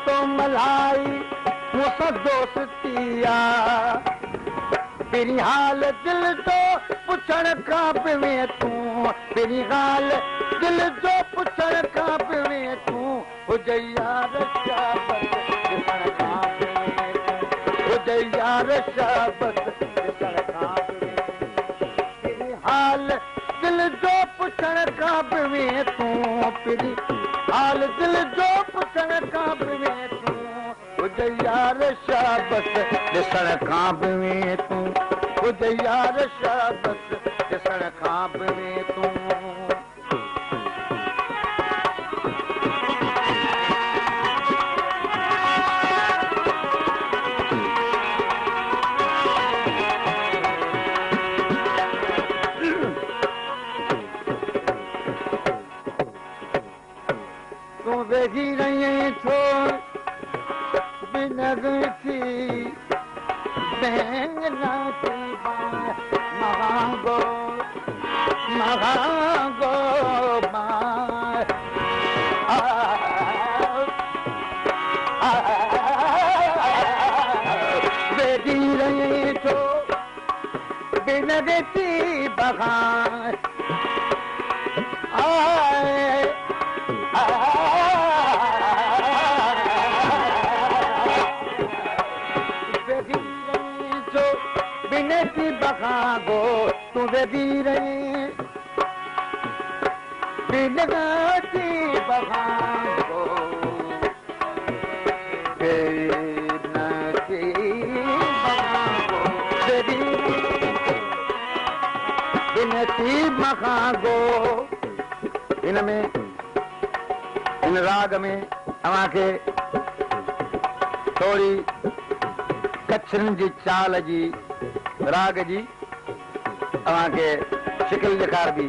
तो मलाई मुसा दोस्तिया तेरी हाल दिल तो पुछण खां पिवे तूं तेरी हाल दिल जो पुछण खां पिवे तूं हुजे यार शाबत ॾिसण खां पिवे हुजे यार शाबत ॾिसण खां पिवे तेरी हाल दिल जो पुछण खां पिवे तूं तेरी हाल दिल जो पुछण खां पिवे तूं हुजे यार शाबत ॾिसण खां पिवे तूं हुजे यार शाबत ॾिसण खां पिवे तूं तूं वेही रही छो बिन थी महागो महागो बेटी रही छो बिन थी बहार बिनती बखागो तू बेबी रही बिनती बखागो बिनती बखागो बेबी बिनती बखागो इन में इन राग में अवां खे थोड़ी कच्छन जी चाल जी राग जी अवां खे शिकिल ॾेखारबी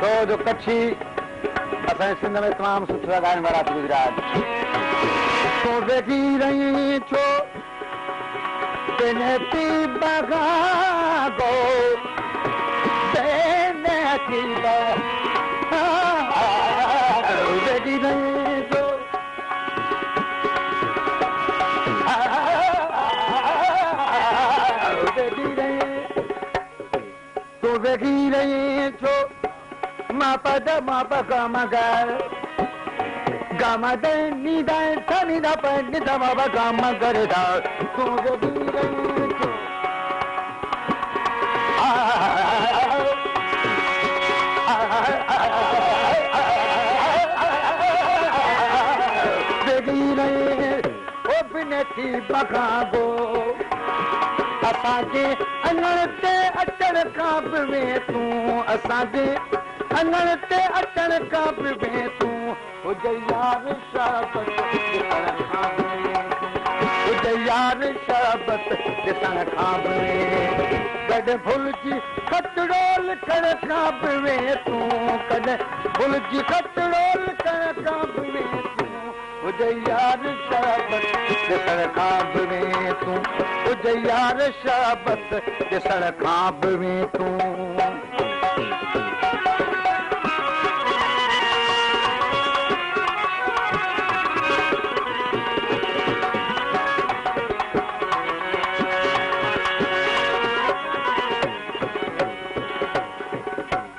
तो जो कच्छी असांजे सिंध में तमामु सुठा ॻाइण वारा गुजरात तो वेठी रही छो बिनती बगागो बिनती वेठी रही छो तू वेठी रही छो मां पद मां पका मगर गामद नीदा सनीदा पर निदा बाबा गाम करदा तू वेठी रही छो वेठी रही ओ बिनती बखागो असांजे अङण ते अचण खां पिवे तूं असांजे अङण ते अचण खां पिवे तूं हुजे यार शाबत ॾिसण खां पिवे हुजे यार शाबत ॾिसण खां पिवे कॾहिं भुलिजी खतड़ो लिखण खां पिवे तूं कॾहिं भुलिजी खतड़ो लिखण खां पिवे तूं हुजे यार शाबत ॾिसण खां पिवे तूं हुजे यार शाबत ॾिसण खां पिवे तूं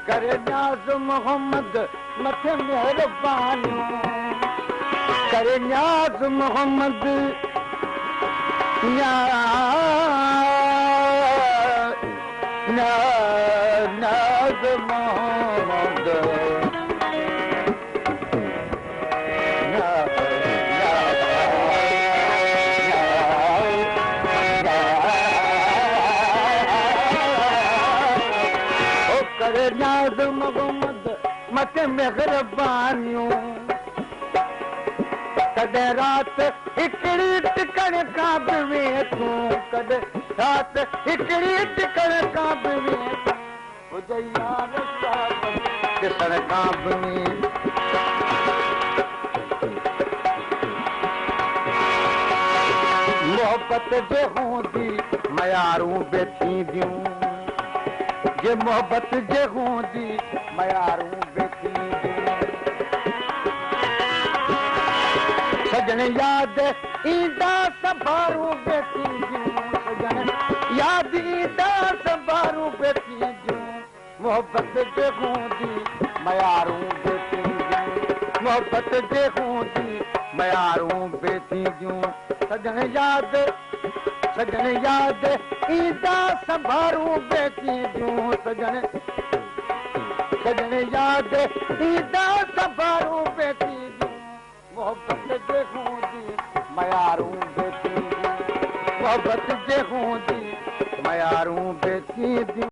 करे न्याज़ मोहम्मद मथे मेहरबानी करे न्याज़ मोहम्मद न्याज़ मोहम्मद करे न्याज़ मोहम्मद मथे मेहरबानियूं कॾहिं रात हिकिड़ी टिकण खां पिवे तूं कॾहिं रात हिकिड़ी टिकण खां पिवे हुजे यार शाबत ॾिसण खां पिवे मोहब्बत जे हूंदी मयारूं बि थींदियूं जे मोहब्बत जे हूंदी मयारूं बि थींदियूं सजन याद ईंदा संभारू बेटी जूं सजन याद ईंदा संभारू बेटी जूं मोहब्बत जे हूंदी मयारूं बेटी जूं मोहब्बत जे हूंदी मयारूं बेटी जूं सजन याद ईंदा संभारू बेटी जूं सजन याद ईंदा संभारू बेटी जूं मोहब्बत जे हूंदी मयारूं बेटी जूं मोहब्बत जे हूंदी मयारूं बेटी जूं